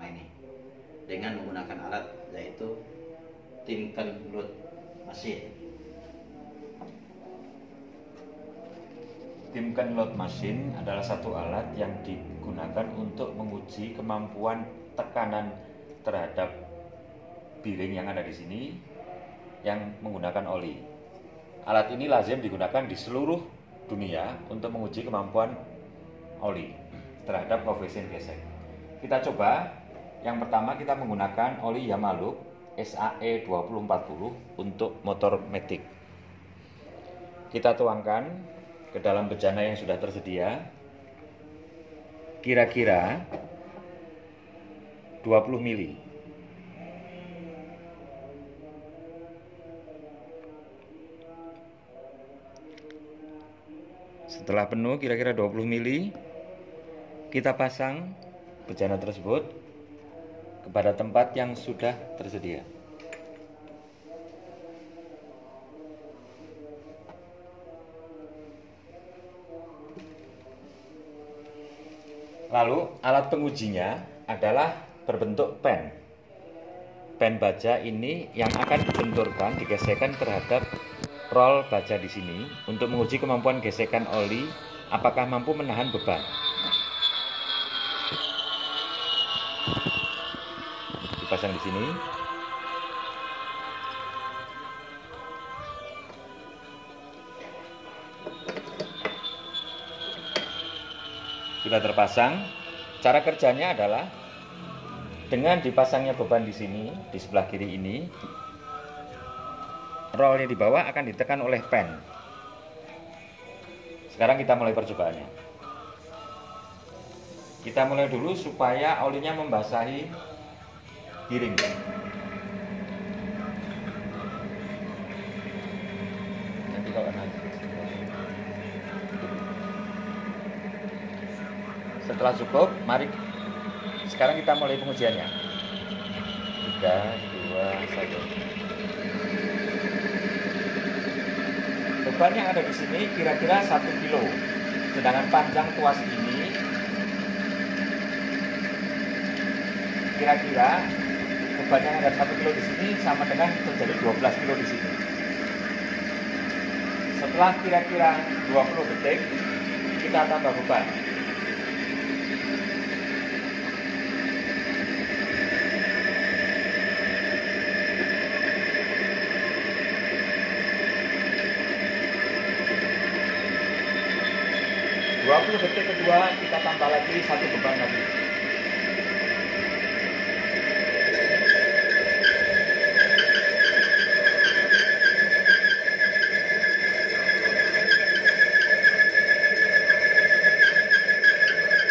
Nah, ini dengan menggunakan alat yaitu Tinkerload Machine. Tinkerload Machine adalah satu alat yang digunakan untuk menguji kemampuan tekanan terhadap bearing yang ada di sini yang menggunakan oli. Alat ini lazim digunakan di seluruh dunia untuk menguji kemampuan oli terhadap koefisien gesek. Kita coba. Yang pertama kita menggunakan oli Yamaluk SAE 2040 untuk motor matic. Kita tuangkan ke dalam bejana yang sudah tersedia kira-kira 20 mili. Setelah penuh kira-kira 20 mili, kita pasang bejana tersebut kepada tempat yang sudah tersedia. Lalu alat pengujinya adalah berbentuk pen. Pen baja ini yang akan dibenturkan, digesekkan terhadap roll baja di sini untuk menguji kemampuan gesekan oli apakah mampu menahan beban. Dipasang di sini. Sudah terpasang. Cara kerjanya adalah dengan dipasangnya beban di sini, di sebelah kiri ini, roll yang di bawah akan ditekan oleh pen. Sekarang kita mulai percobaannya. Kita mulai dulu supaya olinya membasahi piring. Nanti kalau setelah cukup, mari sekarang kita mulai pengujiannya. 3, 2, 1. Beban yang ada di sini kira-kira 1 kilo. Sedangkan panjang tuas ini kira-kira beban yang ada 1 kilo di sini sama dengan terjadi 12 kilo di sini. Setelah kira-kira 20 detik, kita tambah beban. Detik kedua kita tambah lagi 1 beban lagi.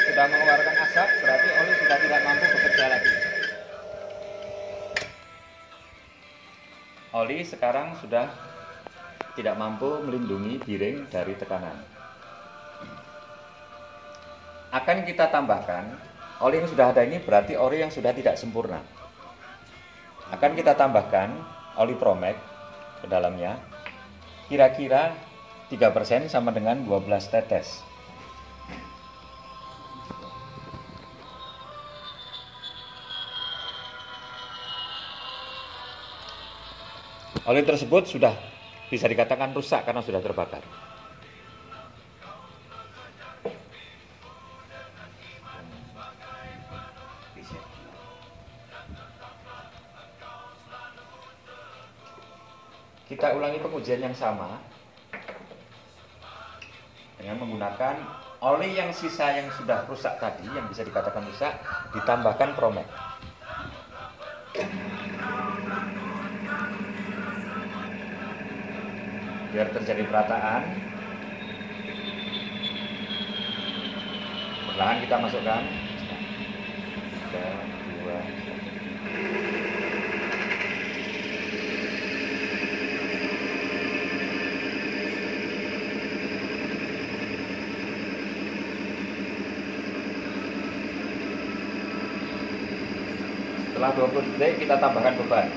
Sudah mengeluarkan asap, berarti oli sudah tidak mampu bekerja lagi. Oli sekarang sudah tidak mampu melindungi bearing dari tekanan. Akan kita tambahkan, oli yang sudah ada ini berarti oli yang sudah tidak sempurna. Akan kita tambahkan oli Promek ke dalamnya, kira-kira 3% sama dengan 12 tetes. Oli tersebut sudah bisa dikatakan rusak karena sudah terbakar. Kita ulangi pengujian yang sama dengan menggunakan oli yang sisa yang sudah rusak tadi, yang bisa dikatakan rusak, ditambahkan Promek. Biar terjadi perataan, perlahan kita masukkan. 3, 2, 1. Setelah 20 detik kita tambahkan beban.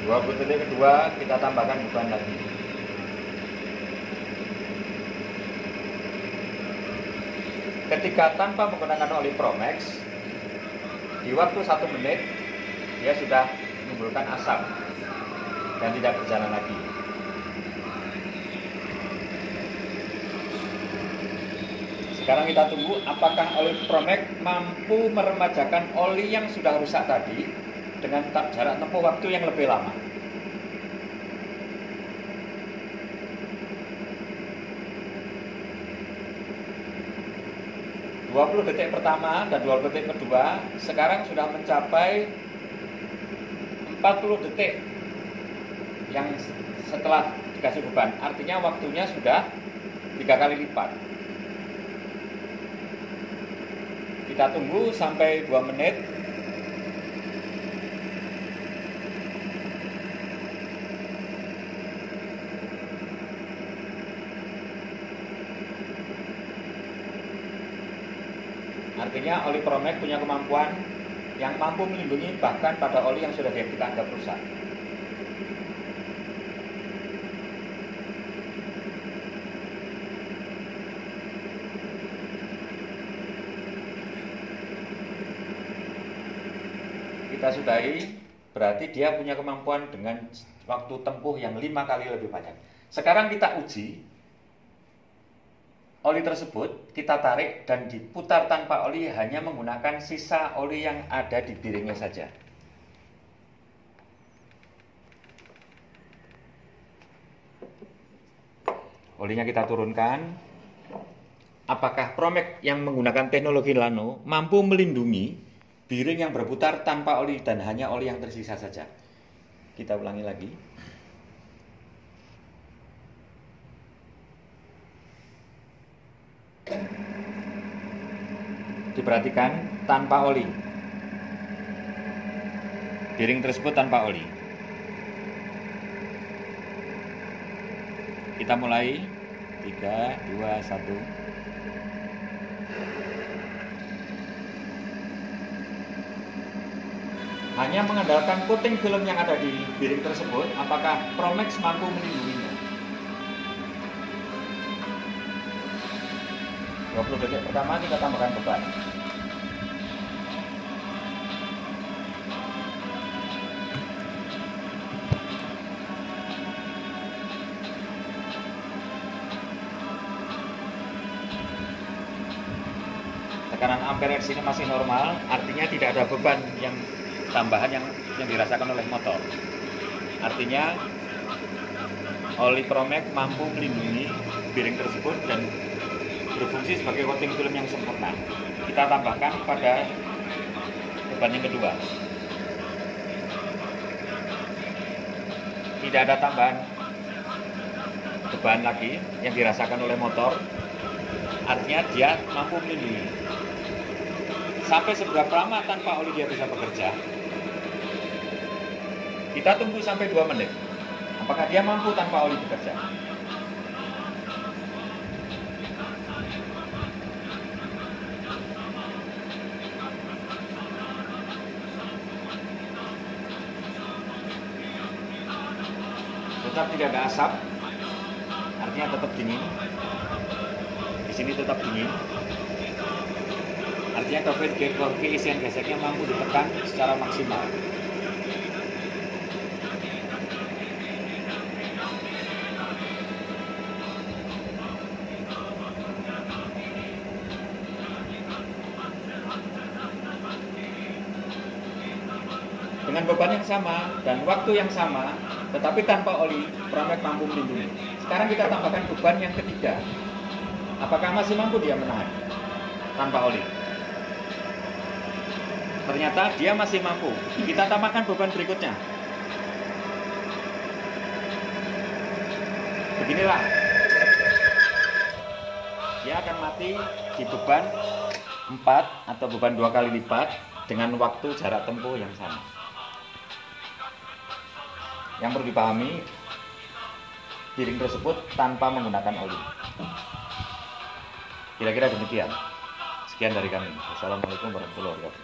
20 detik kedua kita tambahkan beban lagi. Ketika tanpa menggunakan oli Promax, di waktu 1 menit dia sudah menimbulkan asap dan tidak berjalan lagi. Sekarang kita tunggu apakah oli Promax mampu meremajakan oli yang sudah rusak tadi dengan jarak tempuh waktu yang lebih lama. ...20 detik pertama dan 20 detik kedua sekarang sudah mencapai 40 detik yang setelah dikasih beban. Artinya waktunya sudah 3 kali lipat. Kita tunggu sampai 2 menit. Artinya oli Promax punya kemampuan yang mampu melindungi bahkan pada oli yang sudah kita anggap rusak. Kita sudahi, berarti dia punya kemampuan dengan waktu tempuh yang 5 kali lebih banyak. Sekarang kita uji oli tersebut, kita tarik dan diputar tanpa oli hanya menggunakan sisa oli yang ada di piringnya saja. Olinya kita turunkan. Apakah Promax yang menggunakan teknologi nano mampu melindungi piring yang berputar tanpa oli dan hanya oli yang tersisa saja? Kita ulangi lagi. Diperhatikan tanpa oli. Piring tersebut tanpa oli. Kita mulai 3, 2, 1. Hanya mengandalkan coating film yang ada di piring tersebut, apakah Promax mampu melindunginya? 20 detik pertama kita tambahkan beban. Tekanan ampere di sini masih normal, artinya tidak ada beban yang tambahan yang dirasakan oleh motor. Artinya oli Promax mampu melindungi piring tersebut dan berfungsi sebagai coating film yang sempurna. Kita tambahkan pada beban yang kedua. Tidak ada tambahan beban lagi yang dirasakan oleh motor. Artinya dia mampu melindungi. Sampai seberapa lama tanpa oli dia bisa bekerja? Kita tunggu sampai 2 menit. Apakah dia mampu tanpa oli bekerja? Tetap tidak ada asap, artinya tetap dingin. Di sini tetap dingin, artinya keisian geseknya mampu ditekan secara maksimal. Dengan beban yang sama dan waktu yang sama, tetapi tanpa oli, Promax mampu melindungi. Sekarang kita tambahkan beban yang ketiga. Apakah masih mampu dia menahan tanpa oli? Ternyata dia masih mampu. Kita tambahkan beban berikutnya. Beginilah. Dia akan mati di beban 4 atau beban 2 kali lipat dengan waktu jarak tempuh yang sama. Yang perlu dipahami, piring tersebut tanpa menggunakan oli. Kira-kira demikian. Sekian dari kami. Wassalamualaikum warahmatullahi wabarakatuh.